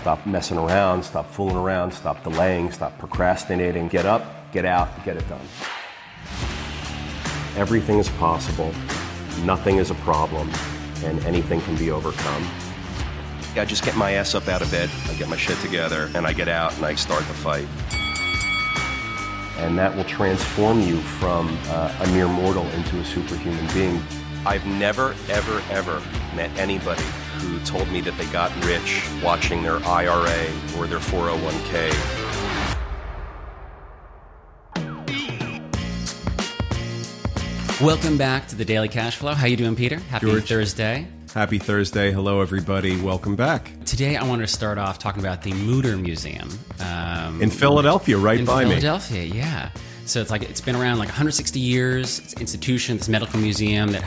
Stop messing around, stop fooling around, stop delaying, stop procrastinating. Get up, get out, get it done. Everything is possible, nothing is a problem, and anything can be overcome. I just get my ass up out of bed, I get my shit together, and I get out and I start the fight. And that will transform you from a mere mortal into a superhuman being. I've never, ever, ever met anybody who told me that they got rich watching their IRA or their 401k. Welcome back to the Daily Cash Flow. How you doing, Peter? Happy Thursday. Happy Thursday. Hello, everybody. Welcome back. Today, I wanted to start off talking about the Mutter Museum. In Philadelphia, right by me. In Philadelphia, yeah. So it's been around like 160 years. It's an institution, this medical museum that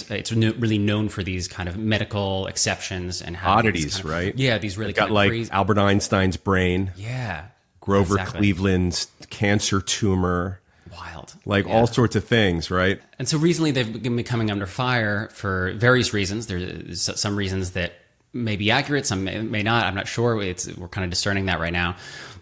it's really known for these kind of medical exceptions and oddities, right? Yeah, these really got like crazy. Albert Einstein's brain. Yeah. Grover Cleveland's cancer tumor. Wild. All sorts of things, right? And so recently they've been coming under fire for various reasons. There's some reasons that may be accurate, some may not. I'm not sure. We're kind of discerning that right now.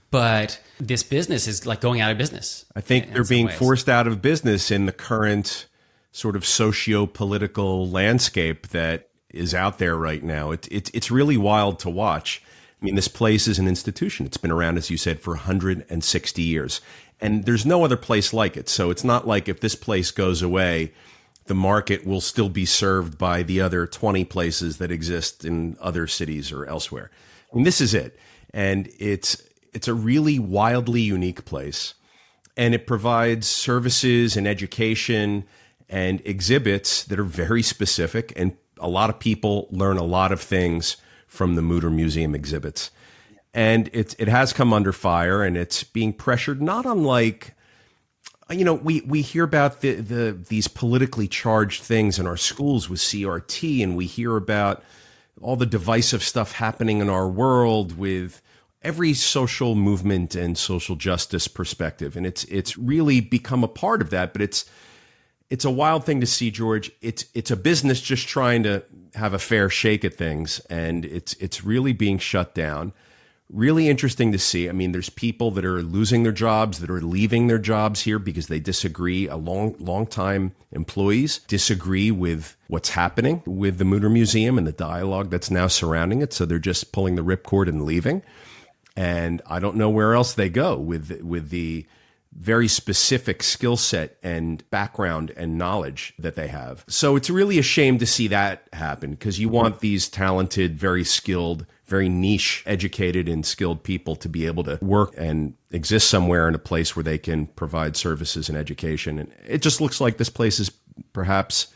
But this business is like going out of business. I think they're being forced out of business in the current sort of socio-political landscape that is out there right now. It's really wild to watch. I mean, this place is an institution. It's been around, as you said, for 160 years. And there's no other place like it. So it's not like if this place goes away, the market will still be served by the other 20 places that exist in other cities or elsewhere. I mean, this is it. And it's a really wildly unique place. And it provides services and education and exhibits that are very specific. And a lot of people learn a lot of things from the Mutter Museum exhibits. And it has come under fire, and it's being pressured, not unlike, we hear about these politically charged things in our schools with CRT, and we hear about all the divisive stuff happening in our world with every social movement and social justice perspective. And it's really become a part of that, but it's a wild thing to see, George. It's a business just trying to have a fair shake at things, and it's really being shut down. Really interesting to see. I mean, there's people that are losing their jobs, that are leaving their jobs here because they disagree. Long-time employees disagree with what's happening with the Mutter Museum and the dialogue that's now surrounding it. So they're just pulling the ripcord and leaving. And I don't know where else they go with the very specific skill set and background and knowledge that they have. So it's really a shame to see that happen, because you want these talented, very skilled, very niche, educated and skilled people to be able to work and exist somewhere in a place where they can provide services and education. And it just looks like this place is perhaps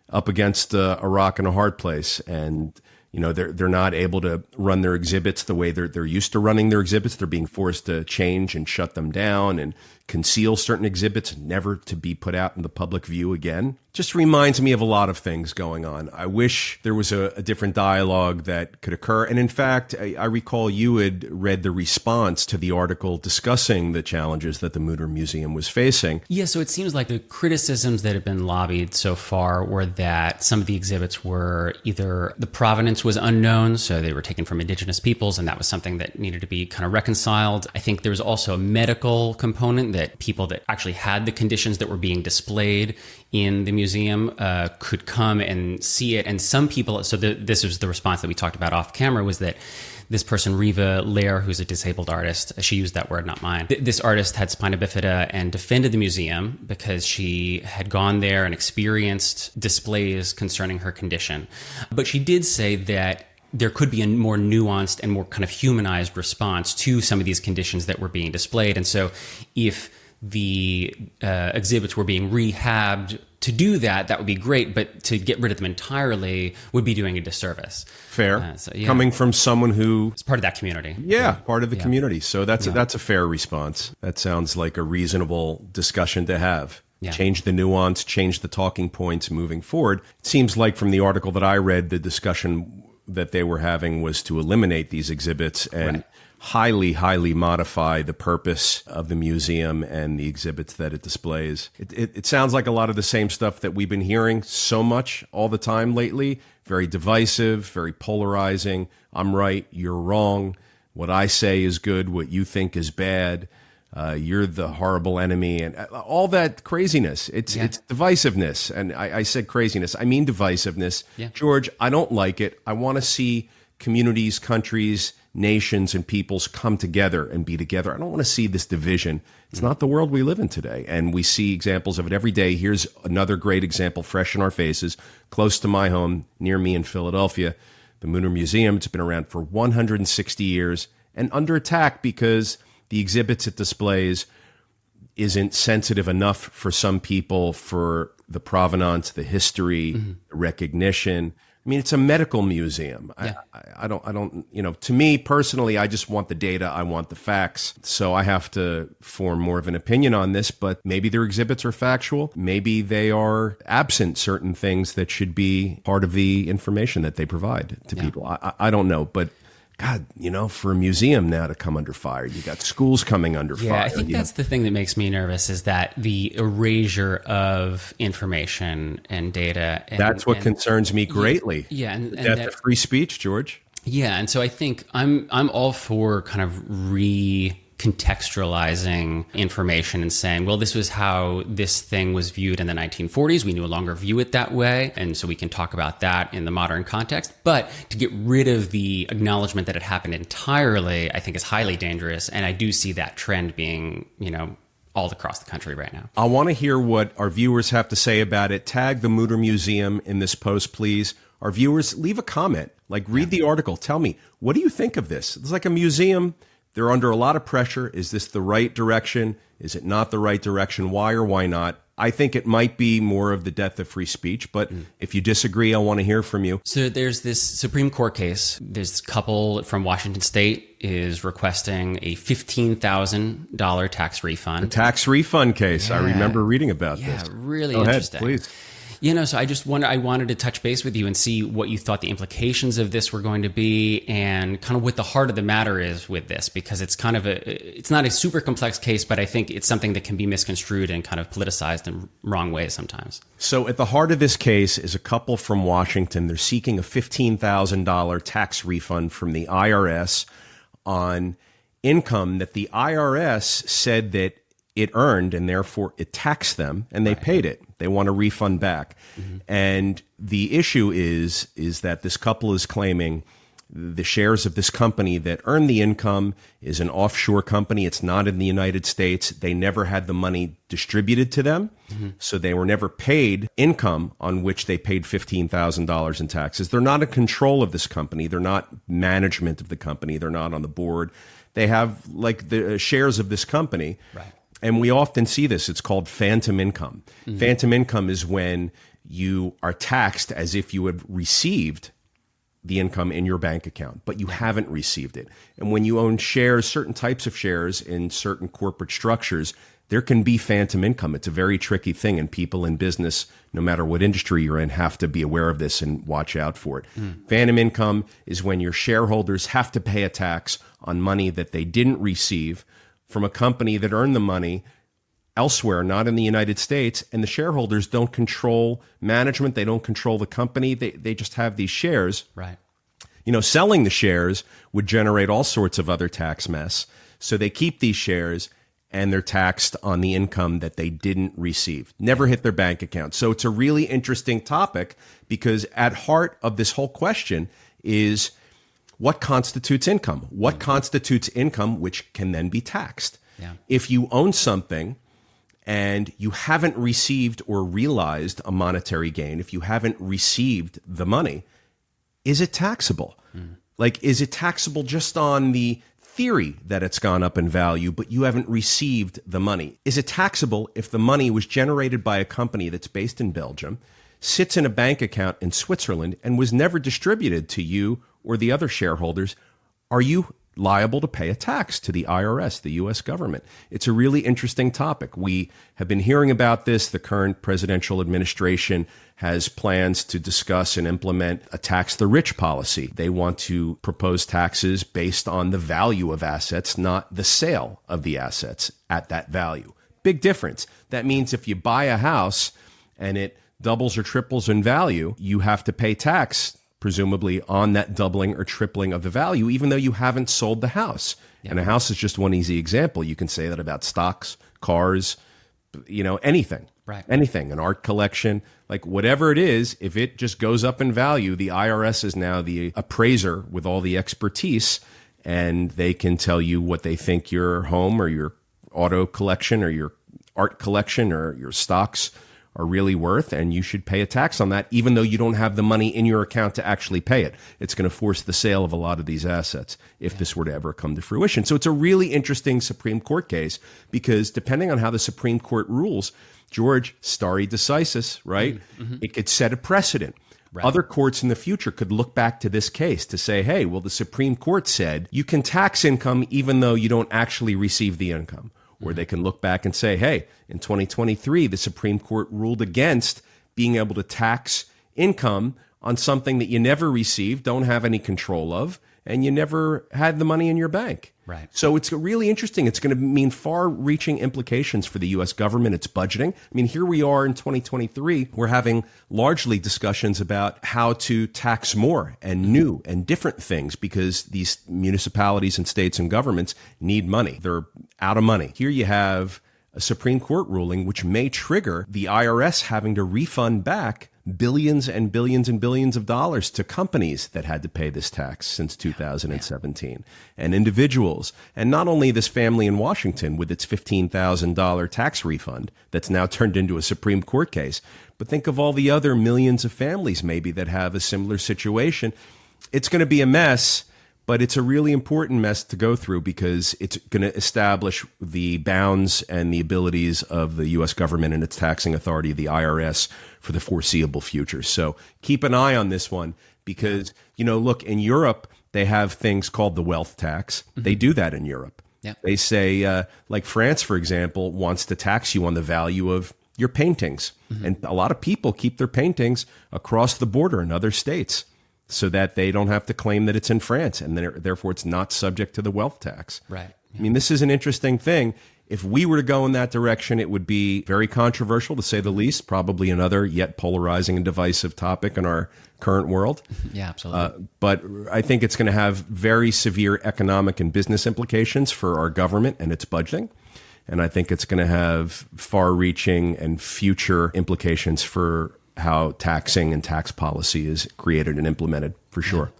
up against a rock and a hard place. And they're not able to run their exhibits the way they're used to running their exhibits. They're being forced to change and shut them down and conceal certain exhibits, never to be put out in the public view again. Just reminds me of a lot of things going on. I wish there was a different dialogue that could occur. And in fact, I recall you had read the response to the article discussing the challenges that the Mutter Museum was facing. Yeah, so it seems like the criticisms that have been lobbied so far were that some of the exhibits were either the provenance was unknown, so they were taken from indigenous peoples, and that was something that needed to be kind of reconciled. I think there was also a medical component, that people that actually had the conditions that were being displayed in the museum could come and see it. And some people, this was the response that we talked about off camera, was that this person, Riva Lair, who's a disabled artist, she used that word, not mine. This artist had spina bifida and defended the museum because she had gone there and experienced displays concerning her condition. But she did say that there could be a more nuanced and more kind of humanized response to some of these conditions that were being displayed. And so if the exhibits were being rehabbed to do that, that would be great. But to get rid of them entirely would be doing a disservice. Fair. Coming from someone who is part of that community. Yeah, part of the community. So that's a fair response. That sounds like a reasonable discussion to have. Yeah. Change the nuance, change the talking points moving forward. It seems like from the article that I read, the discussion that they were having was to eliminate these exhibits and highly, highly modify the purpose of the museum and the exhibits that it displays. It sounds like a lot of the same stuff that we've been hearing so much all the time lately, very divisive, very polarizing. I'm right, you're wrong. What I say is good, what you think is bad. You're the horrible enemy, and all that craziness. It's divisiveness, and I said craziness. I mean divisiveness. Yeah. George, I don't like it. I want to see communities, countries, nations, and peoples come together and be together. I don't want to see this division. It's not the world we live in today, and we see examples of it every day. Here's another great example, fresh in our faces, close to my home, near me in Philadelphia, the Mutter Museum. It's been around for 160 years and under attack because the exhibits it displays isn't sensitive enough for some people for the provenance, the history, the recognition. I mean, it's a medical museum. Yeah. I don't, to me personally, I just want the data. I want the facts. So I have to form more of an opinion on this, but maybe their exhibits are factual. Maybe they are absent certain things that should be part of the information that they provide to people. I don't know, but God, for a museum now to come under fire, you got schools coming under fire. Yeah, I think that's the thing that makes me nervous is that the erasure of information and data. That's what concerns me greatly. Yeah, and death of free speech, George. Yeah, and so I think I'm all for kind of recontextualizing information and saying, well, this was how this thing was viewed in the 1940s. We no longer view it that way. And so we can talk about that in the modern context. But to get rid of the acknowledgement that it happened entirely, I think is highly dangerous. And I do see that trend being, all across the country right now. I want to hear what our viewers have to say about it. Tag the Mutter Museum in this post, please. Our viewers, leave a comment. Read the article. Tell me, what do you think of this? It's like a museum. They're under a lot of pressure. Is this the right direction? Is it not the right direction? Why or why not? I think it might be more of the death of free speech, but if you disagree, I want to hear from you. So there's this Supreme Court case. This couple from Washington State is requesting a $15,000 tax refund. The tax refund case. Yeah. I remember reading about this. Yeah, really Go interesting. Ahead, please. So I wanted to touch base with you and see what you thought the implications of this were going to be and kind of what the heart of the matter is with this, because it's kind of it's not a super complex case, but I think it's something that can be misconstrued and kind of politicized in wrong ways sometimes. So at the heart of this case is a couple from Washington. They're seeking a $15,000 tax refund from the IRS on income that the IRS said that it earned, and therefore it taxed them, and they paid it. They want a refund back. And the issue is that this couple is claiming the shares of this company that earned the income is an offshore company. It's not in the United States. They never had the money distributed to them. So they were never paid income on which they paid $15,000 in taxes. They're not in control of this company. They're not management of the company. They're not on the board. They have the shares of this company. Right. And we often see this. It's called phantom income. Phantom income is when you are taxed as if you had received the income in your bank account, but you haven't received it. And when you own shares, certain types of shares in certain corporate structures, there can be phantom income. It's a very tricky thing, and people in business, no matter what industry you're in, have to be aware of this and watch out for it. Phantom income is when your shareholders have to pay a tax on money that they didn't receive from a company that earned the money elsewhere, not in the United States, and the shareholders don't control management. They don't control the company. They just have these shares. Right. Selling the shares would generate all sorts of other tax mess. So they keep these shares, and they're taxed on the income that they didn't receive, never hit their bank account. So it's a really interesting topic, because at heart of this whole question is, what constitutes income? What constitutes income which can then be taxed? Yeah. If you own something and you haven't received or realized a monetary gain, if you haven't received the money, is it taxable? Is it taxable just on the theory that it's gone up in value, but you haven't received the money? Is it taxable if the money was generated by a company that's based in Belgium, sits in a bank account in Switzerland, and was never distributed to you or the other shareholders? Are you liable to pay a tax to the IRS, the U.S. government? It's a really interesting topic. We have been hearing about this. The current presidential administration has plans to discuss and implement a tax the rich policy. They want to propose taxes based on the value of assets, not the sale of the assets at that value. Big difference. That means if you buy a house and it doubles or triples in value, you have to pay tax, presumably, on that doubling or tripling of the value, even though you haven't sold the house. Yeah. And a house is just one easy example. You can say that about stocks, cars, anything. Right. Anything, an art collection, like whatever it is, if it just goes up in value, the IRS is now the appraiser with all the expertise, and they can tell you what they think your home or your auto collection or your art collection or your stocks are really worth, and you should pay a tax on that, even though you don't have the money in your account to actually pay it. It's going to force the sale of a lot of these assets if this were to ever come to fruition. So it's a really interesting Supreme Court case, because depending on how the Supreme Court rules, George, stare decisis, right? Mm-hmm. It could set a precedent. Right. Other courts in the future could look back to this case to say, hey, well, the Supreme Court said you can tax income even though you don't actually receive the income. Or they can look back and say, hey, in 2023, the Supreme Court ruled against being able to tax income on something that you never received, don't have any control of, and you never had the money in your bank. Right. So it's really interesting. It's going to mean far-reaching implications for the U.S. government, its budgeting. I mean, here we are in 2023. We're having largely discussions about how to tax more and new and different things, because these municipalities and states and governments need money. They're out of money. Here you have a Supreme Court ruling which may trigger the IRS having to refund back billions and billions and billions of dollars to companies that had to pay this tax since 2017 and individuals. And not only this family in Washington with its $15,000 tax refund that's now turned into a Supreme Court case, but think of all the other millions of families maybe that have a similar situation. It's going to be a mess, but it's a really important mess to go through, because it's going to establish the bounds and the abilities of the U.S. government and its taxing authority, the IRS, for the foreseeable future. So keep an eye on this one, because, look, in Europe, they have things called the wealth tax. Mm-hmm. They do that in Europe. Yeah. They say, like France, for example, wants to tax you on the value of your paintings. Mm-hmm. And a lot of people keep their paintings across the border in other states, so that they don't have to claim that it's in France, and therefore it's not subject to the wealth tax. Right. Yeah. I mean, this is an interesting thing. If we were to go in that direction, it would be very controversial, to say the least, probably another yet polarizing and divisive topic in our current world. Yeah, absolutely. But I think it's going to have very severe economic and business implications for our government and its budgeting. And I think it's going to have far-reaching and future implications for how taxing and tax policy is created and implemented, for sure.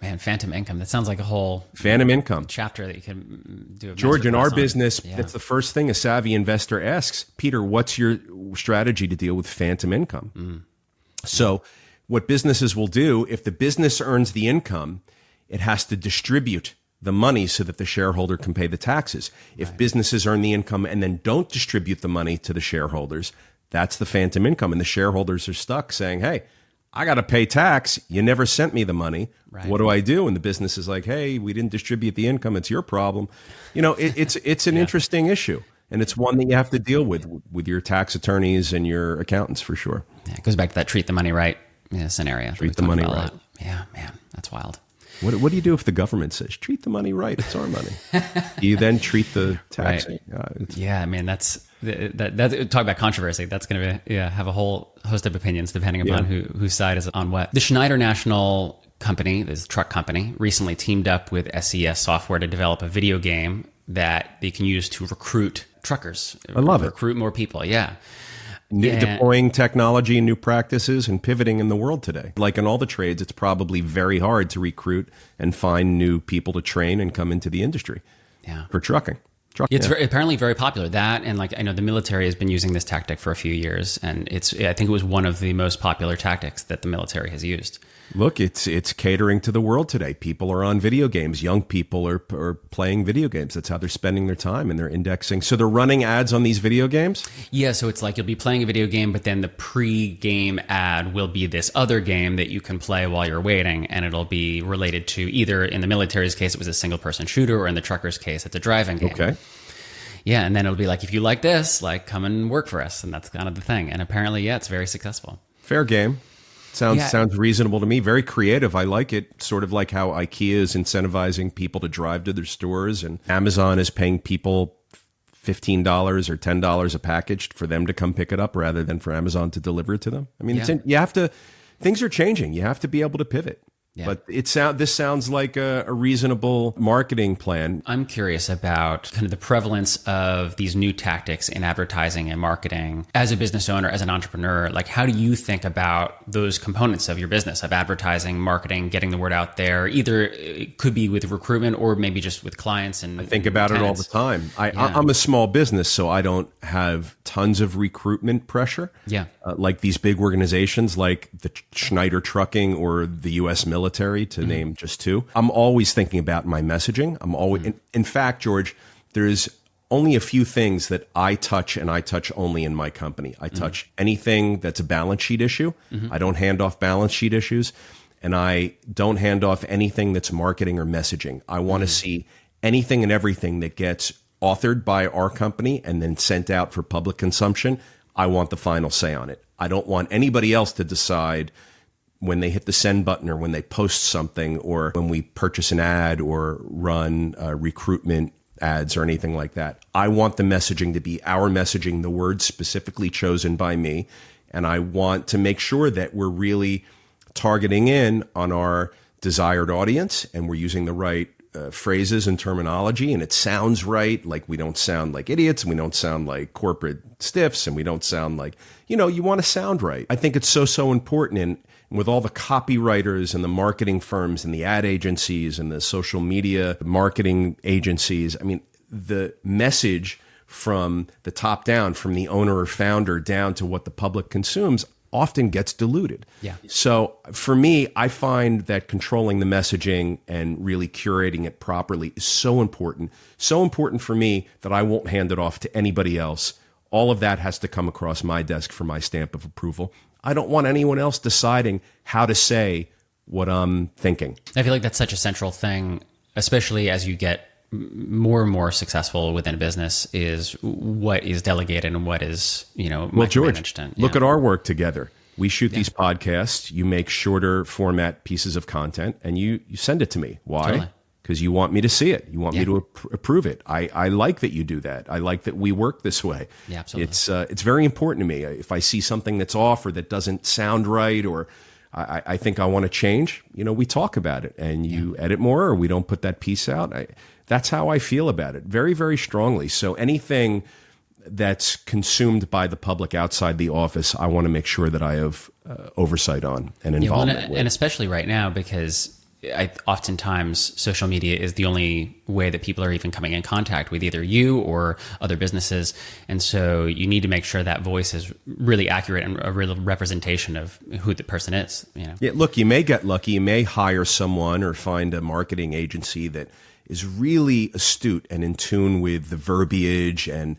Man, phantom income. That sounds like a whole phantom income chapter that you can do. George, in our business, that's the first thing a savvy investor asks. Peter, what's your strategy to deal with phantom income? Mm. So what businesses will do, if the business earns the income, it has to distribute the money so that the shareholder can pay the taxes. If businesses earn the income and then don't distribute the money to the shareholders, that's the phantom income. And the shareholders are stuck saying, hey, I got to pay tax. You never sent me the money. Right. What do I do? And the business is like, hey, we didn't distribute the income. It's your problem. It's an interesting issue. And it's one that you have to deal with your tax attorneys and your accountants, for sure. Yeah, it goes back to that treat the money right scenario. Treat the money right. Yeah, man, that's wild. What do you do if the government says, treat the money right, it's our money? Do you then treat the taxing? Right. Yeah, I mean, that's talk about controversy. That's going to have a whole host of opinions depending upon whose side is on what. The Schneider National Company, this truck company, recently teamed up with SES Software to develop a video game that they can use to recruit truckers. I love it. Recruit more people, yeah. Deploying technology and new practices and pivoting in the world today. Like in all the trades, it's probably very hard to recruit and find new people to train and come into the industry for trucking. It's apparently very popular. That, and I know the military has been using this tactic for a few years, and I think it was one of the most popular tactics that the military has used. Look, it's catering to the world today. People are on video games. Young people are playing video games. That's how they're spending their time, and they're indexing. So they're running ads on these video games? Yeah, so it's like you'll be playing a video game, but then the pre-game ad will be this other game that you can play while you're waiting, and it'll be related to either, in the military's case, it was a single-person shooter, or in the trucker's case, it's a driving game. Okay. Yeah, and then it'll be like, if you like this, come and work for us, and that's kind of the thing. And apparently, it's very successful. Fair game. Sounds reasonable to me. Very creative. I like it. Sort of like how IKEA is incentivizing people to drive to their stores, and Amazon is paying people $15 or $10 a package for them to come pick it up rather than for Amazon to deliver it to them. I mean, things are changing. You have to be able to pivot. Yeah. But this sounds like a reasonable marketing plan. I'm curious about kind of the prevalence of these new tactics in advertising and marketing. As a business owner, as an entrepreneur, like how do you think about those components of your business, of advertising, marketing, getting the word out there? Either it could be with recruitment or maybe just with clients. And I think about it all the time. I'm a small business, so I don't have tons of recruitment pressure. Yeah. Like these big organizations like the Schneider Trucking or the U.S. military, to name just two. I'm always thinking about my messaging. I'm always, in fact, George, there's only a few things that I touch, and I touch only in my company. I touch anything that's a balance sheet issue. I don't hand off balance sheet issues, and I don't hand off anything that's marketing or messaging. I want to see anything and everything that gets authored by our company and then sent out for public consumption. I want the final say on it. I don't want anybody else to decide when they hit the send button or when they post something or when we purchase an ad or run recruitment ads or anything like that. I want the messaging to be our messaging, the words specifically chosen by me. And I want to make sure that we're really targeting in on our desired audience and we're using the right phrases and terminology, and it sounds right. Like we don't sound like idiots, and we don't sound like corporate stiffs, and we don't sound like, you want to sound right. I think it's so important. And with all the copywriters and the marketing firms and the ad agencies and the social media marketing agencies, I mean, the message from the top down, from the owner or founder down to what the public consumes, often gets diluted. Yeah. So for me, I find that controlling the messaging and really curating it properly is so important. So important for me that I won't hand it off to anybody else. All of that has to come across my desk for my stamp of approval. I don't want anyone else deciding how to say what I'm thinking. I feel like that's such a central thing, especially as you get more and more successful within a business, is what is delegated and what is, well, George, and, look at our work together. We shoot these podcasts, you make shorter format pieces of content, and you send it to me. Why? Totally. Because you want me to see it. You want me to approve it. I like that you do that. I like that we work this way. Yeah, absolutely. It's very important to me. If I see something that's off or that doesn't sound right, or I think I want to change, we talk about it, and you edit more, or we don't put that piece out. That's how I feel about it, very, very strongly. So anything that's consumed by the public outside the office, I want to make sure that I have oversight on and involvement with. And especially right now, because oftentimes social media is the only way that people are even coming in contact with either you or other businesses. And so you need to make sure that voice is really accurate and a real representation of who the person is. Yeah, look, you may get lucky. You may hire someone or find a marketing agency that is really astute and in tune with the verbiage and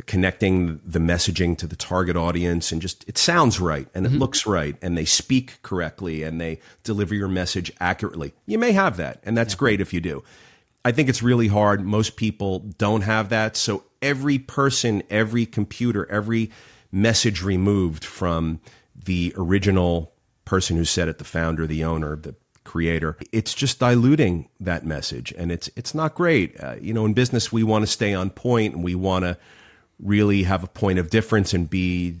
connecting the messaging to the target audience, and just it sounds right and it looks right and they speak correctly and they deliver your message accurately. You may have that, and that's great if you do. I think it's really hard. Most people don't have that. So every person, every computer, every message removed from the original person who said it, the founder, the owner, the creator, it's just diluting that message, and it's not great. In business, we want to stay on point, and we want to really have a point of difference and be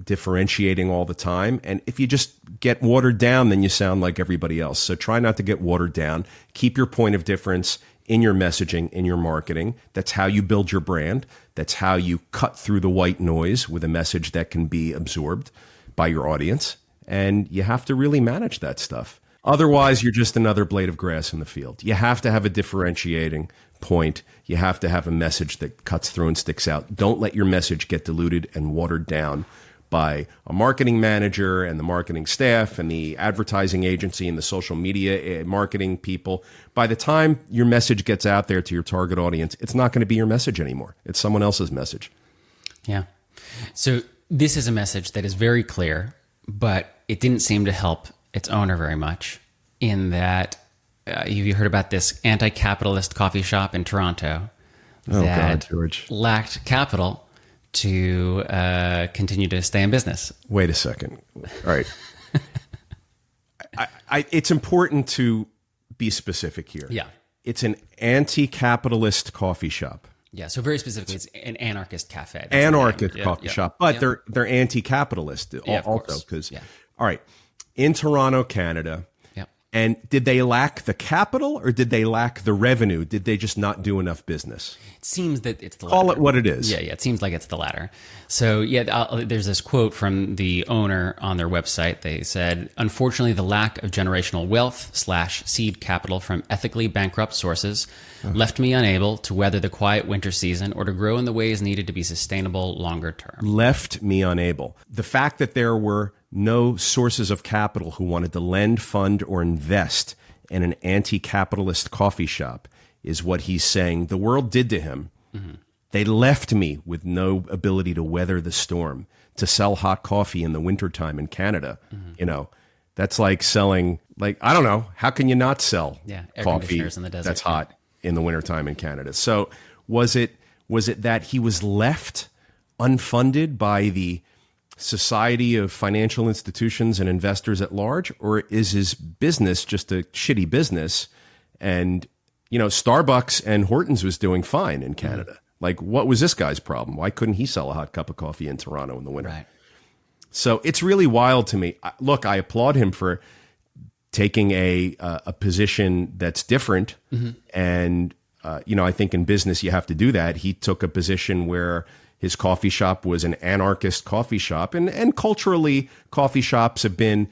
differentiating all the time. And if you just get watered down, then you sound like everybody else. So try not to get watered down. Keep your point of difference in your messaging, in your marketing. That's how you build your brand. That's how you cut through the white noise with a message that can be absorbed by your audience. And you have to really manage that stuff. Otherwise, you're just another blade of grass in the field. You have to have a differentiating point. You have to have a message that cuts through and sticks out. Don't let your message get diluted and watered down by a marketing manager and the marketing staff and the advertising agency and the social media marketing people. By the time your message gets out there to your target audience, it's not going to be your message anymore. It's someone else's message. Yeah. So this is a message that is very clear, but it didn't seem to help its owner very much, in that you heard about this anti-capitalist coffee shop in Toronto that lacked capital to continue to stay in business. Wait a second. All right. It's important to be specific here. Yeah. It's an anti-capitalist coffee shop. Yeah, so very specifically, it's an anarchist cafe. That's Anarchist the name. coffee shop, but they're anti-capitalist also because, all right, in Toronto, Canada. And did they lack the capital or did they lack the revenue? Did they just not do enough business? It seems that it's the latter. Call it what it is. Yeah, it seems like it's the latter. So, there's this quote from the owner on their website. They said, "Unfortunately, the lack of generational wealth / seed capital from ethically bankrupt sources left me unable to weather the quiet winter season or to grow in the ways needed to be sustainable longer term." Left me unable. The fact that there were no sources of capital who wanted to lend, fund, or invest in an anti-capitalist coffee shop is what he's saying the world did to him. Mm-hmm. They left me with no ability to weather the storm, to sell hot coffee in the wintertime in Canada. Mm-hmm. You know, that's like selling, like, I don't know, how can you not sell coffee in the desert, that's hot in the wintertime in Canada? So was it that he was left unfunded by the society of financial institutions and investors at large, or is his business just a shitty business? And, you know, Starbucks and Hortons was doing fine in Canada. Mm-hmm. Like, what was this guy's problem? Why couldn't he sell a hot cup of coffee in Toronto in the winter? Right. So it's really wild to me. Look, I applaud him for taking a position that's different. Mm-hmm. And, you know, I think in business you have to do that. He took a position where his coffee shop was an anarchist coffee shop. And culturally, coffee shops have been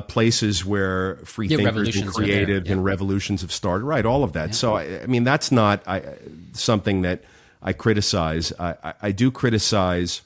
places where free thinkers and creative and revolutions have started. Right, all of that. Yeah. So, I mean, that's not something that I criticize. I do criticize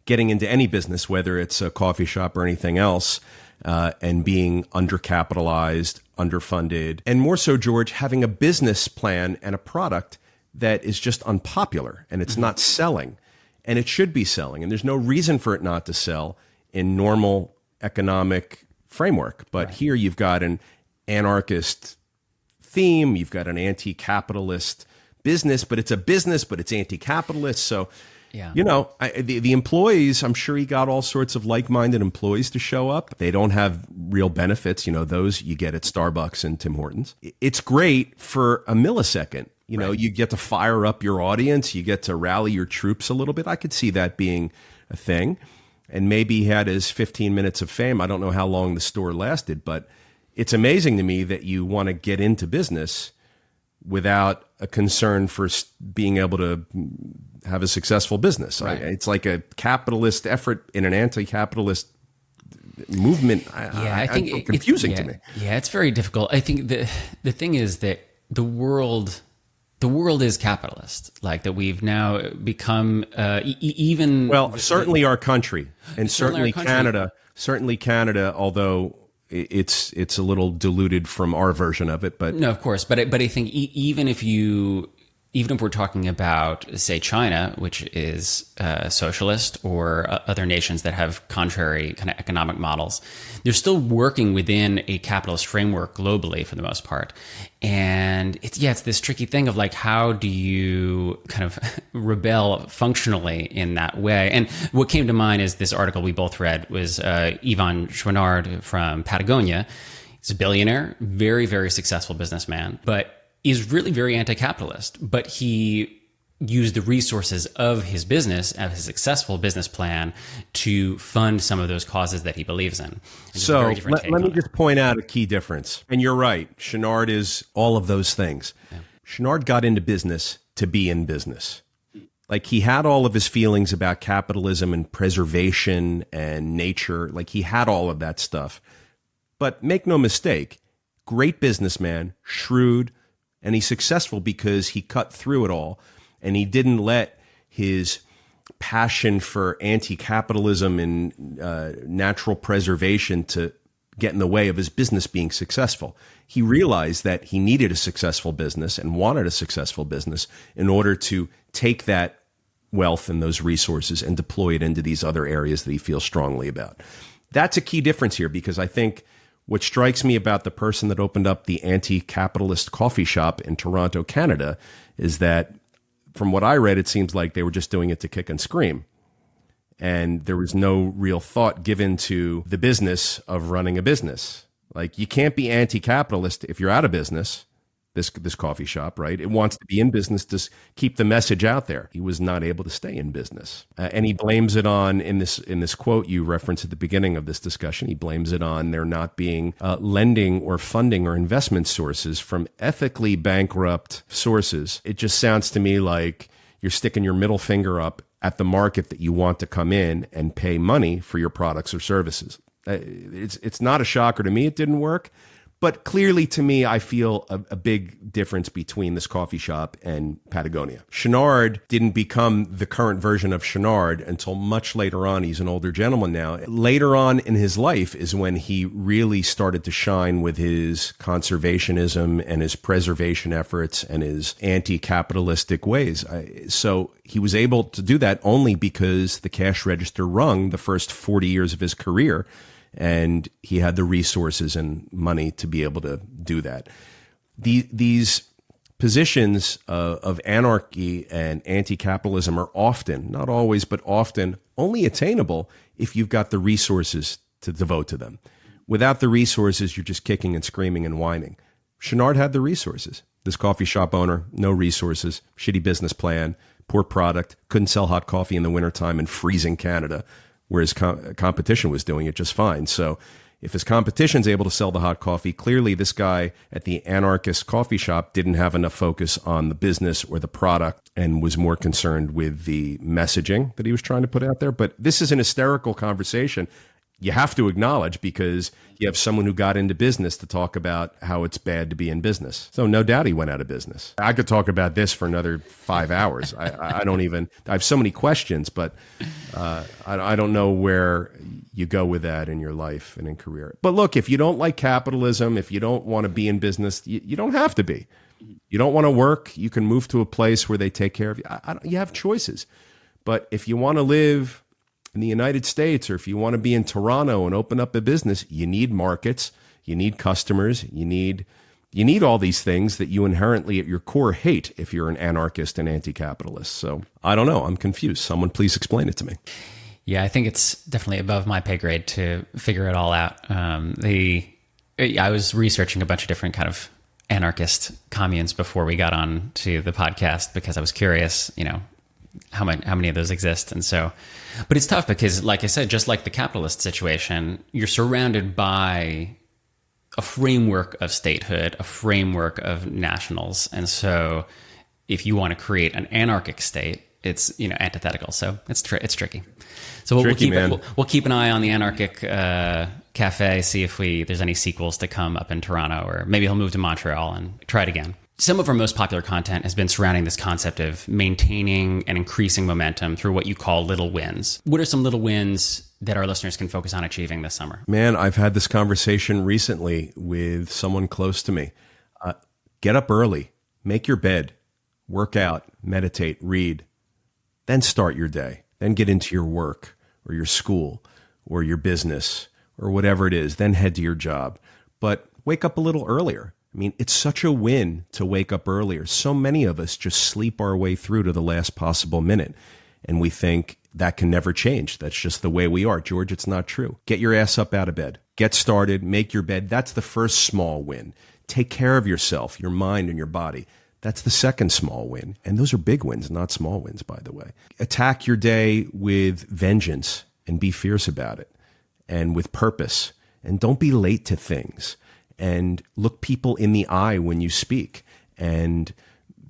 getting into any business, whether it's a coffee shop or anything else, and being undercapitalized, underfunded, and more so, George, having a business plan and a product that is just unpopular and it's not selling, and it should be selling. And there's no reason for it not to sell in normal economic framework. But here you've got an anarchist theme, you've got an anti-capitalist business, but it's a business, but it's anti-capitalist. So, you know, the employees, I'm sure he got all sorts of like-minded employees to show up. They don't have real benefits. You know, those you get at Starbucks and Tim Hortons. It's great for a millisecond. You know, you get to fire up your audience. You get to rally your troops a little bit. I could see that being a thing. And maybe he had his 15 minutes of fame. I don't know how long the store lasted, but it's amazing to me that you want to get into business without a concern for being able to have a successful business. Right. It's like a capitalist effort in an anti-capitalist movement. I think it's confusing to me. Yeah, it's very difficult. I think the thing is that the world is capitalist, like that we've now become even. Well, certainly our country, and certainly Canada. Certainly Canada, although it's a little diluted from our version of it. But no, of course. But I think even if we're talking about, say, China, which is socialist, or other nations that have contrary kind of economic models, they're still working within a capitalist framework globally for the most part. And it's this tricky thing of like, how do you kind of rebel functionally in that way? And what came to mind is this article we both read was Yvon Chouinard from Patagonia. He's a billionaire, very, very successful businessman, but is really very anti-capitalist, but he used the resources of his business, of his successful business plan, to fund some of those causes that he believes in. So let me just point out a key difference. And you're right, Chouinard is all of those things. Yeah. Chouinard got into business to be in business. Like, he had all of his feelings about capitalism and preservation and nature. Like, he had all of that stuff. But make no mistake, great businessman, shrewd, and he's successful because he cut through it all, and he didn't let his passion for anti-capitalism and natural preservation to get in the way of his business being successful. He realized that he needed a successful business and wanted a successful business in order to take that wealth and those resources and deploy it into these other areas that he feels strongly about. That's a key difference here, because I think what strikes me about the person that opened up the anti-capitalist coffee shop in Toronto, Canada, is that from what I read, it seems like they were just doing it to kick and scream. And there was no real thought given to the business of running a business. Like, you can't be anti-capitalist if you're out of business. this coffee shop, right? It wants to be in business to keep the message out there. He was not able to stay in business. And he blames it on, in this quote you referenced at the beginning of this discussion, he blames it on there not being lending or funding or investment sources from ethically bankrupt sources. It just sounds to me like you're sticking your middle finger up at the market that you want to come in and pay money for your products or services. It's not a shocker to me it didn't work. But clearly, to me, I feel a big difference between this coffee shop and Patagonia. Chenard didn't become the current version of Chenard until much later on. He's an older gentleman now. Later on in his life is when he really started to shine with his conservationism and his preservation efforts and his anti-capitalistic ways. So he was able to do that only because the cash register rung the first 40 years of his career. And he had the resources and money to be able to do that. These positions of anarchy and anti-capitalism are often, not always, but often only attainable if you've got the resources to devote to them. Without the resources, you're just kicking and screaming and whining. Chenard had the resources. This coffee shop owner, no resources, shitty business plan, poor product, couldn't sell hot coffee in the wintertime in freezing Canada, whereas competition was doing it just fine. So if his competition's able to sell the hot coffee, clearly this guy at the anarchist coffee shop didn't have enough focus on the business or the product and was more concerned with the messaging that he was trying to put out there. But this is an hysterical conversation you have to acknowledge because you have someone who got into business to talk about how it's bad to be in business. So no doubt he went out of business. I could talk about this for another 5 hours. I have so many questions, but I don't know where you go with that in your life and in career. But look, if you don't like capitalism, if you don't want to be in business, you don't have to be. You don't want to work, you can move to a place where they take care of you. You have choices. But if you want to live in the United States, or if you want to be in Toronto and open up a business, you need markets, you need customers, you need all these things that you inherently at your core hate if you're an anarchist and anti-capitalist. So I don't know. I'm confused. Someone please explain it to me. Yeah, I think it's definitely above my pay grade to figure it all out. I was researching a bunch of different kind of anarchist communes before we got on to the podcast because I was curious, how many of those exist. And so, but it's tough because, like I said, just like the capitalist situation, you're surrounded by a framework of statehood, a framework of nationals. And so if you want to create an anarchic state, it's, antithetical. So it's tricky. So we'll keep an eye on the anarchic cafe, see if there's any sequels to come up in Toronto, or maybe he'll move to Montreal and try it again. Some of our most popular content has been surrounding this concept of maintaining and increasing momentum through what you call little wins. What are some little wins that our listeners can focus on achieving this summer? Man, I've had this conversation recently with someone close to me. Get up early, make your bed, work out, meditate, read, then start your day. Then get into your work or your school or your business or whatever it is. Then head to your job. But wake up a little earlier. I mean, it's such a win to wake up earlier. So many of us just sleep our way through to the last possible minute. And we think that can never change. That's just the way we are. George, it's not true. Get your ass up out of bed. Get started. Make your bed. That's the first small win. Take care of yourself, your mind and your body. That's the second small win. And those are big wins, not small wins, by the way. Attack your day with vengeance and be fierce about it and with purpose. And don't be late to things. And look people in the eye when you speak and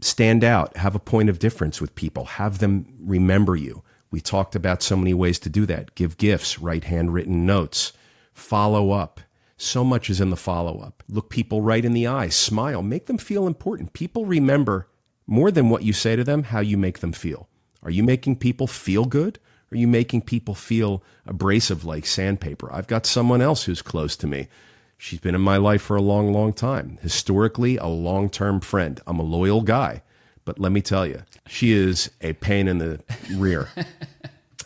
stand out, have a point of difference with people, have them remember you. We talked about so many ways to do that. Give gifts, write handwritten notes, follow up. So much is in the follow-up. Look people right in the eye, smile, make them feel important. People remember more than what you say to them, how you make them feel. Are you making people feel good? Or are you making people feel abrasive like sandpaper? I've got someone else who's close to me. She's been in my life for a long, long time. Historically, a long-term friend. I'm a loyal guy. But let me tell you, she is a pain in the rear.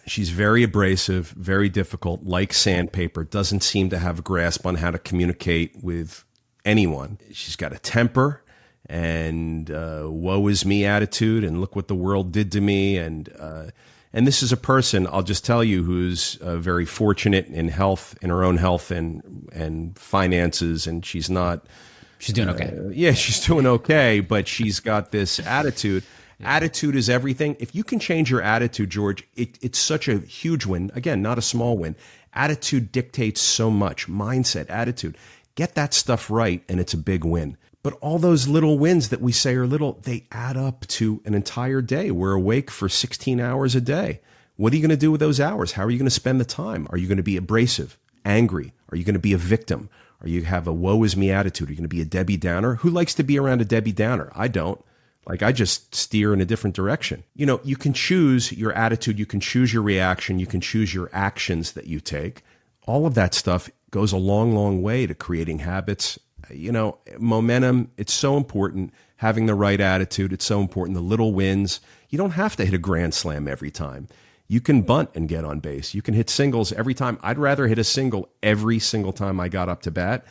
She's very abrasive, very difficult, like sandpaper, doesn't seem to have a grasp on how to communicate with anyone. She's got a temper and woe is me attitude and look what the world did to me. And this is a person, I'll just tell you, who's very fortunate in health, in her own health and finances. And she's not She's doing okay. Yeah, she's doing okay, but she's got this attitude. Attitude is everything. If you can change your attitude, George, it's such a huge win. Again, not a small win. Attitude dictates so much. Mindset, attitude. Get that stuff right, and it's a big win. But all those little wins that we say are little, they add up to an entire day. We're awake for 16 hours a day. What are you going to do with those hours? How are you going to spend the time? Are you going to be abrasive, angry? Are you going to be a victim? Are you have a woe is me attitude? Are you going to be a Debbie Downer? Who likes to be around a Debbie Downer? I don't. Like, I just steer in a different direction. You know, you can choose your attitude. You can choose your reaction. You can choose your actions that you take. All of that stuff goes a long, long way to creating habits. You know, momentum, it's so important. Having the right attitude, it's so important. The little wins. You don't have to hit a grand slam every time. You can bunt and get on base. You can hit singles every time. I'd rather hit a single every single time I got up to bat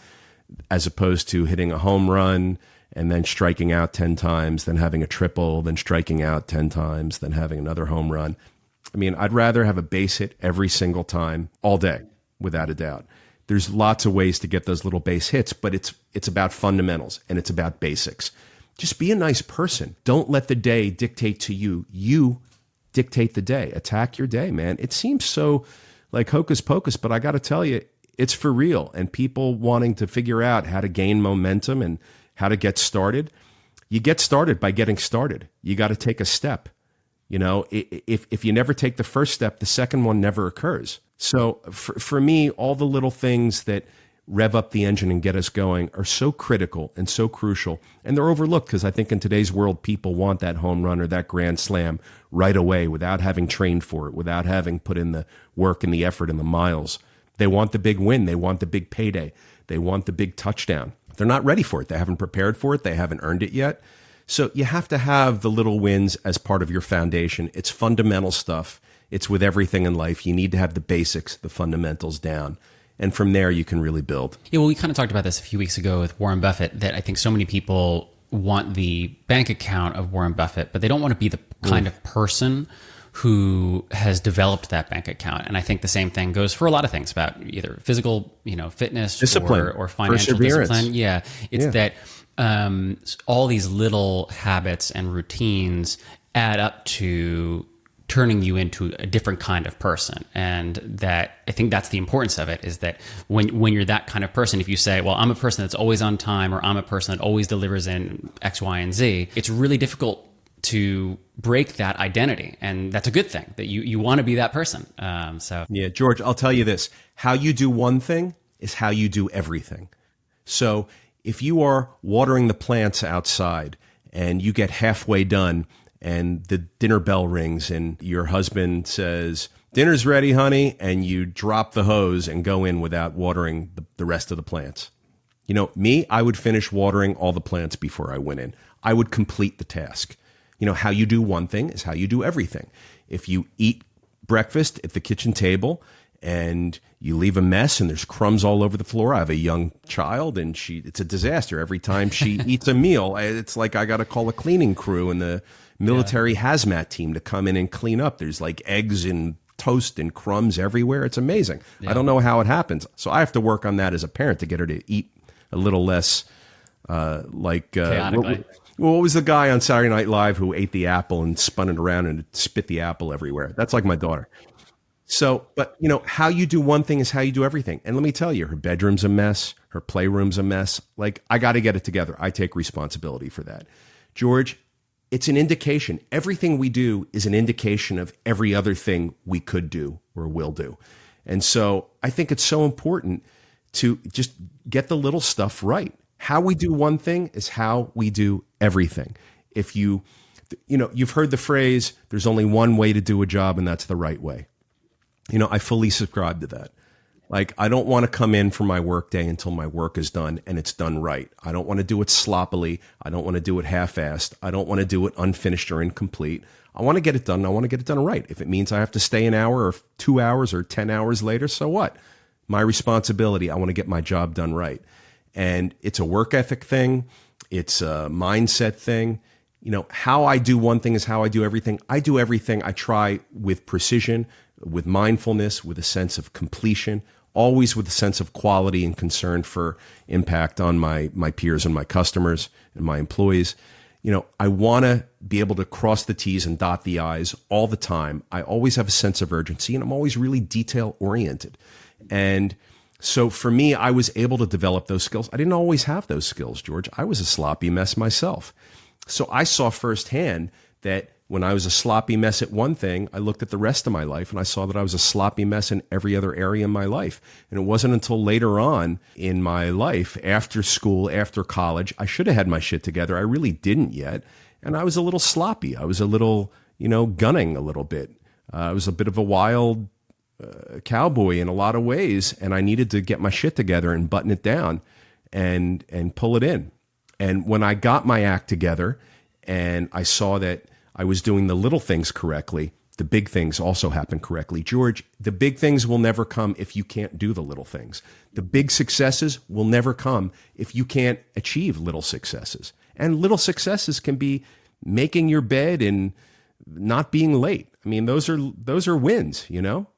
as opposed to hitting a home run and then striking out 10 times, then having a triple, then striking out 10 times, then having another home run. I mean, I'd rather have a base hit every single time all day, without a doubt. There's lots of ways to get those little base hits, but it's about fundamentals and it's about basics. Just be a nice person. Don't let the day dictate to you. You dictate the day. Attack your day, man. It seems so like hocus pocus, but I got to tell you, it's for real. And people wanting to figure out how to gain momentum and how to get started. You get started by getting started. You got to take a step. You know, if you never take the first step, the second one never occurs. So for me, all the little things that rev up the engine and get us going are so critical and so crucial. And they're overlooked because I think in today's world, people want that home run or that grand slam right away without having trained for it, without having put in the work and the effort and the miles. They want the big win. They want the big payday. They want the big touchdown. They're not ready for it. They haven't prepared for it. They haven't earned it yet. So you have to have the little wins as part of your foundation. It's fundamental stuff. It's with everything in life. You need to have the basics, the fundamentals down. And from there, you can really build. Yeah, well, we kind of talked about this a few weeks ago with Warren Buffett, that I think so many people want the bank account of Warren Buffett, but they don't want to be the kind of person who has developed that bank account. And I think the same thing goes for a lot of things about either physical, fitness, discipline, or financial discipline. Yeah, it's that all these little habits and routines add up to turning you into a different kind of person. And that, I think that's the importance of it, is that when you're that kind of person, if you say, well, I'm a person that's always on time, or I'm a person that always delivers in X, Y, and Z, it's really difficult to break that identity. And that's a good thing, that you want to be that person. Yeah, George, I'll tell you this. How you do one thing is how you do everything. So if you are watering the plants outside and you get halfway done and the dinner bell rings and your husband says, dinner's ready, honey, and you drop the hose and go in without watering the rest of the plants. Me, I would finish watering all the plants before I went in. I would complete the task. How you do one thing is how you do everything. If you eat breakfast at the kitchen table and you leave a mess and there's crumbs all over the floor. I have a young child and it's a disaster. Every time she eats a meal, it's like I got to call a cleaning crew and the military hazmat team to come in and clean up. There's like eggs and toast and crumbs everywhere. It's amazing. Yeah. I don't know how it happens. So I have to work on that as a parent to get her to eat a little less chaotically. What was the guy on Saturday Night Live who ate the apple and spun it around and spit the apple everywhere? That's like my daughter. So, but how you do one thing is how you do everything. And let me tell you, her bedroom's a mess. Her playroom's a mess. Like, I got to get it together. I take responsibility for that. George, it's an indication. Everything we do is an indication of every other thing we could do or will do. And so I think it's so important to just get the little stuff right. How we do one thing is how we do everything. If you've heard the phrase, there's only one way to do a job, and that's the right way. I fully subscribe to that. Like, I don't want to come in for my work day until my work is done and it's done right. I don't want to do it sloppily. I don't want to do it half-assed. I don't want to do it unfinished or incomplete. I want to get it done. And I want to get it done right. If it means I have to stay an hour or 2 hours or 10 hours later, so what? My responsibility. I want to get my job done right. And it's a work ethic thing. It's a mindset thing. How I do one thing is how I do everything. I do everything. I try with precision, with mindfulness, with a sense of completion, always with a sense of quality and concern for impact on my peers and my customers and my employees. I want to be able to cross the T's and dot the I's all the time. I always have a sense of urgency, and I'm always really detail oriented. And so for me, I was able to develop those skills. I didn't always have those skills, George. I was a sloppy mess myself. So I saw firsthand that when I was a sloppy mess at one thing, I looked at the rest of my life and I saw that I was a sloppy mess in every other area in my life. And it wasn't until later on in my life, after school, after college, I should have had my shit together. I really didn't yet. And I was a little sloppy. I was a little, gunning a little bit. I was a bit of a wild cowboy in a lot of ways. And I needed to get my shit together and button it down and pull it in. And when I got my act together and I saw that I was doing the little things correctly, the big things also happen correctly. George, the big things will never come if you can't do the little things. The big successes will never come if you can't achieve little successes. And little successes can be making your bed and not being late. I mean, those are wins,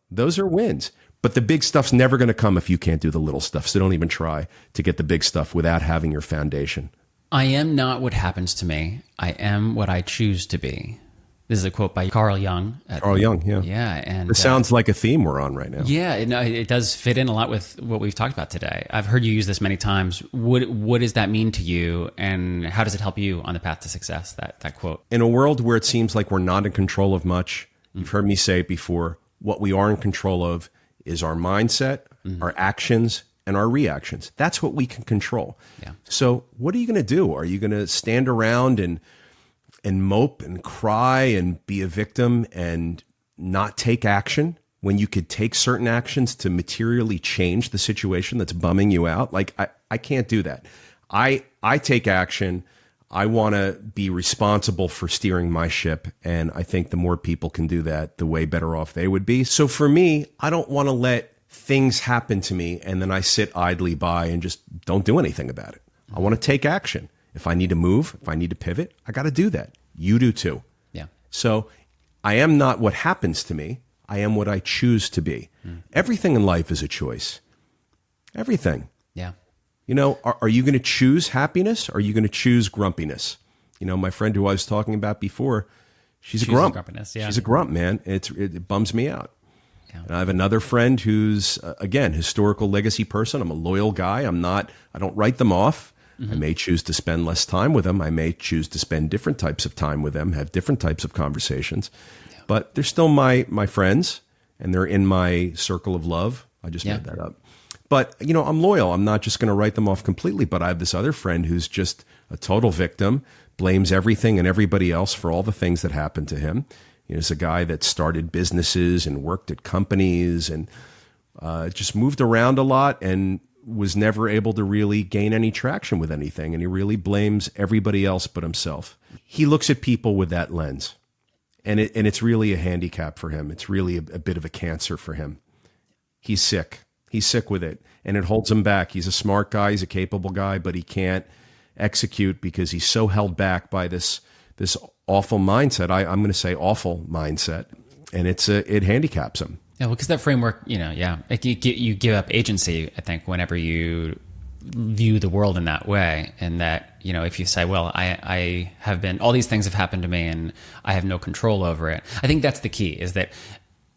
Those are wins. But the big stuff's never going to come if you can't do the little stuff. So don't even try to get the big stuff without having your foundation. I am not what happens to me. I am what I choose to be. This is a quote by Carl Jung. Carl Jung, yeah. Yeah. And it sounds like a theme we're on right now. Yeah, it does fit in a lot with what we've talked about today. I've heard you use this many times. What does that mean to you, and how does it help you on the path to success, that quote? In a world where it seems like we're not in control of much, you've heard me say it before, what we are in control of is our mindset, our actions, and our reactions. That's what we can control. Yeah. So what are you going to do? Are you going to stand around and mope and cry and be a victim and not take action when you could take certain actions to materially change the situation that's bumming you out? Like, I can't do that. I take action. I want to be responsible for steering my ship. And I think the more people can do that, the way better off they would be. So for me, I don't want to let things happen to me and then I sit idly by and just don't do anything about it. I want to take action. If I need to move, if I need to pivot, I got to do that. You do too. Yeah. So I am not what happens to me. I am what I choose to be. Everything in life is a choice. Everything. Yeah. Are you going to choose happiness? Or are you going to choose grumpiness? My friend who I was talking about before, she's a grump. Yeah. She's a grump, man. It bums me out. Yeah. And I have another friend who's, again, historical legacy person. I'm a loyal guy. I don't write them off. I may choose to spend less time with them. I may choose to spend different types of time with them, have different types of conversations. Yeah. But they're still my friends, and they're in my circle of love. I just made that up. But, I'm loyal. I'm not just going to write them off completely. But I have this other friend who's just a total victim, blames everything and everybody else for all the things that happened to him. He's a guy that started businesses and worked at companies and just moved around a lot and was never able to really gain any traction with anything. And he really blames everybody else but himself. He looks at people with that lens. And it's really a handicap for him. It's really a bit of a cancer for him. He's sick. He's sick with it. And it holds him back. He's a smart guy. He's a capable guy, but he can't execute because he's so held back by this awful mindset. I'm going to say awful mindset. And it handicaps him. Yeah, well, because that framework, you give up agency, I think, whenever you view the world in that way. And that, if you say, well, I have been, all these things have happened to me and I have no control over it. I think that's the key, is that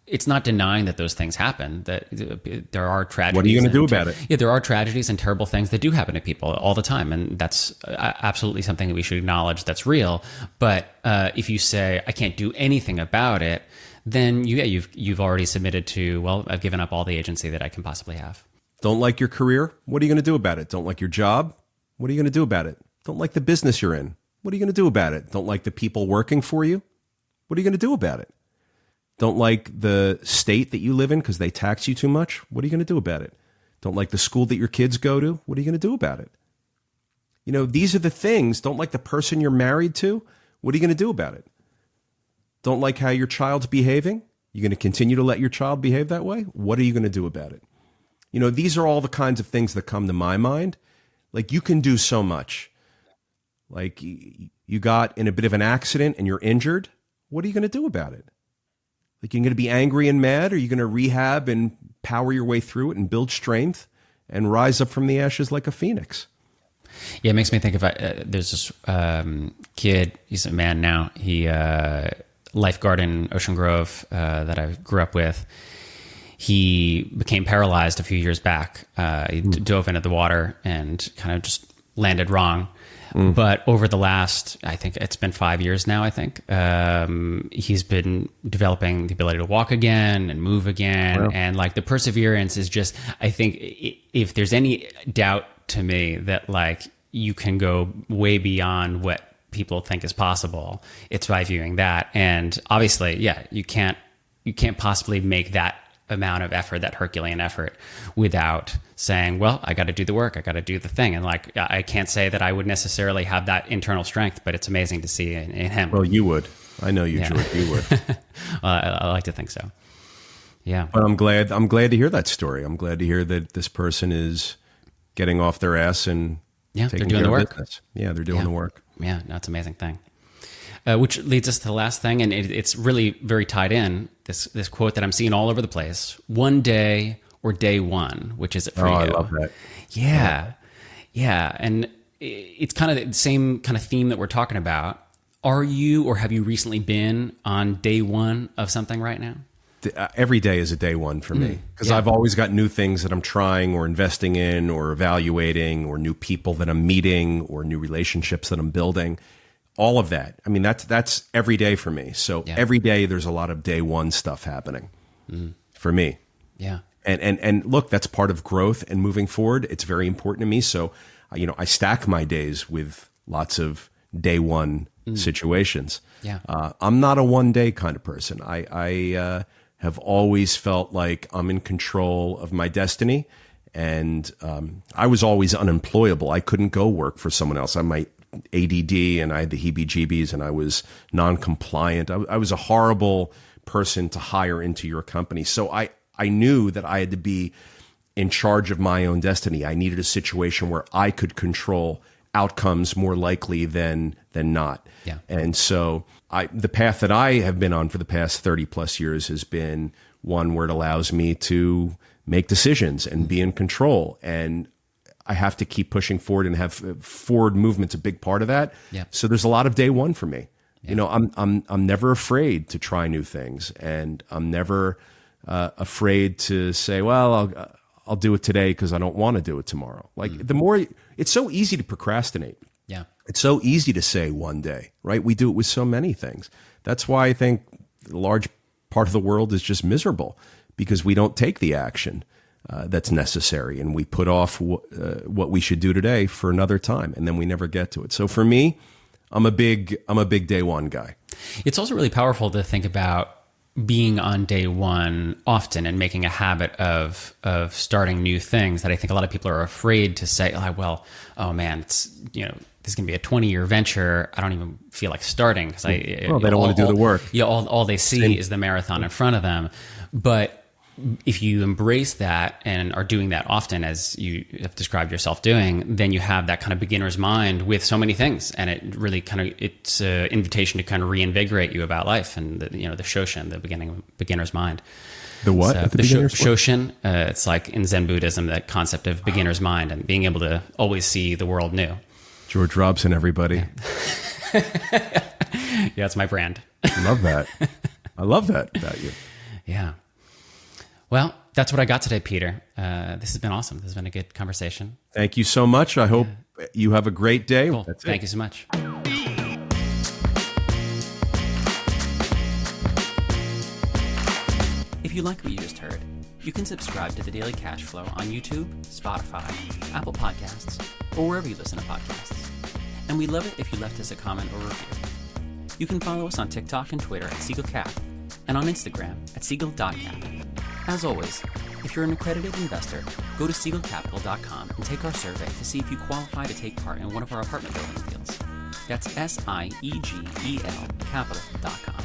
it's not denying that those things happen, that there are tragedies. What are you going to do about it? Yeah, there are tragedies and terrible things that do happen to people all the time. And that's absolutely something that we should acknowledge that's real. But if you say, I can't do anything about it, then you've already submitted to, well, I've given up all the agency that I can possibly have. Don't like your career? What are you going to do about it? Don't like your job? What are you going to do about it? Don't like the business you're in? What are you going to do about it? Don't like the people working for you? What are you going to do about it? Don't like the state that you live in because they tax you too much? What are you going to do about it? Don't like the school that your kids go to? What are you going to do about it? These are the things. Don't like the person you're married to? What are you going to do about it? Don't like how your child's behaving? You're going to continue to let your child behave that way? What are you going to do about it? These are all the kinds of things that come to my mind. Like, you can do so much. Like, you got in a bit of an accident and you're injured. What are you going to do about it? Like, you're going to be angry and mad, or are you going to rehab and power your way through it and build strength and rise up from the ashes like a phoenix. Yeah, it makes me think of there's this kid. He's a man now. He lifeguard in Ocean Grove that I grew up with. He became paralyzed a few years back. He dove into the water and kind of just landed wrong. But over the last, I think it's been 5 years now, I think, he's been developing the ability to walk again and move again. Wow. And like the perseverance is just, I think if there's any doubt to me that like you can go way beyond what people think is possible, it's by viewing that. And obviously, yeah, you can't possibly make that amount of effort, that Herculean effort, without saying, well, I got to do the work, I got to do the thing. And like, I can't say that I would necessarily have that internal strength, but it's amazing to see in him. Well, you would. I know you, George, you would. I like to think so. Yeah. But I'm glad to hear that story. I'm glad to hear that this person is getting off their ass and taking they're doing the work. Business. Yeah, they're doing the work. Yeah, no, it's an amazing thing. Which leads us to the last thing, and it's really very tied in, this quote that I'm seeing all over the place: one day or day one, which is it for you? I love that. Yeah. And it's kind of the same kind of theme that we're talking about. Are you, or have you recently been on day one of something right now? Every day is a day one for me, because I've always got new things that I'm trying or investing in or evaluating, or new people that I'm meeting, or new relationships that I'm building. All of that. I mean, that's every day for me. So every day there's a lot of day one stuff happening for me. Yeah. And look, that's part of growth and moving forward. It's very important to me. So, I stack my days with lots of day one situations. Yeah. I'm not a one day kind of person. I have always felt like I'm in control of my destiny. And I was always unemployable. I couldn't go work for someone else. I might ADD and I had the heebie-jeebies and I was non-compliant. I was a horrible person to hire into your company. So I knew that I had to be in charge of my own destiny. I needed a situation where I could control outcomes more likely than not. Yeah. And so the path that I have been on for the past 30 plus years has been one where it allows me to make decisions and be in control. And I have to keep pushing forward, and have forward movement's a big part of that. Yeah. So there's a lot of day one for me. Yeah. I'm never afraid to try new things, and I'm never afraid to say, well, I'll do it today because I don't want to do it tomorrow. Like it's so easy to procrastinate. Yeah. It's so easy to say one day, right? We do it with so many things. That's why I think a large part of the world is just miserable, because we don't take the action that's necessary, and we put off what we should do today for another time, and then we never get to it. So for me, I'm a big day one guy. It's also really powerful to think about being on day one often and making a habit of starting new things that I think a lot of people are afraid to say, oh man, it's, this is going to be a 20-year venture. I don't even feel like starting because they don't want to do the work. Yeah, all they see is the marathon in front of them. But if you embrace that and are doing that often, as you have described yourself doing, then you have that kind of beginner's mind with so many things, and it really it's an invitation to kind of reinvigorate you about life, and the Shoshin, the beginner's mind. The what? So, the Shoshin. It's like in Zen Buddhism, that concept of beginner's mind and being able to always see the world new. George Robson, everybody. Yeah, it's my brand. I love that. I love that about you. Yeah. Well, that's what I got today, Peter. This has been awesome. This has been a good conversation. Thank you so much. I hope you have a great day. Cool. Thank you so much. If you like what you just heard, you can subscribe to The Daily Cash Flow on YouTube, Spotify, Apple Podcasts, or wherever you listen to podcasts. And we'd love it if you left us a comment or review. You can follow us on TikTok and Twitter at SiegelCap, and on Instagram at Siegel.cap. As always, if you're an accredited investor, go to SiegelCapital.com and take our survey to see if you qualify to take part in one of our apartment building deals. That's SIEGEL Capital.com.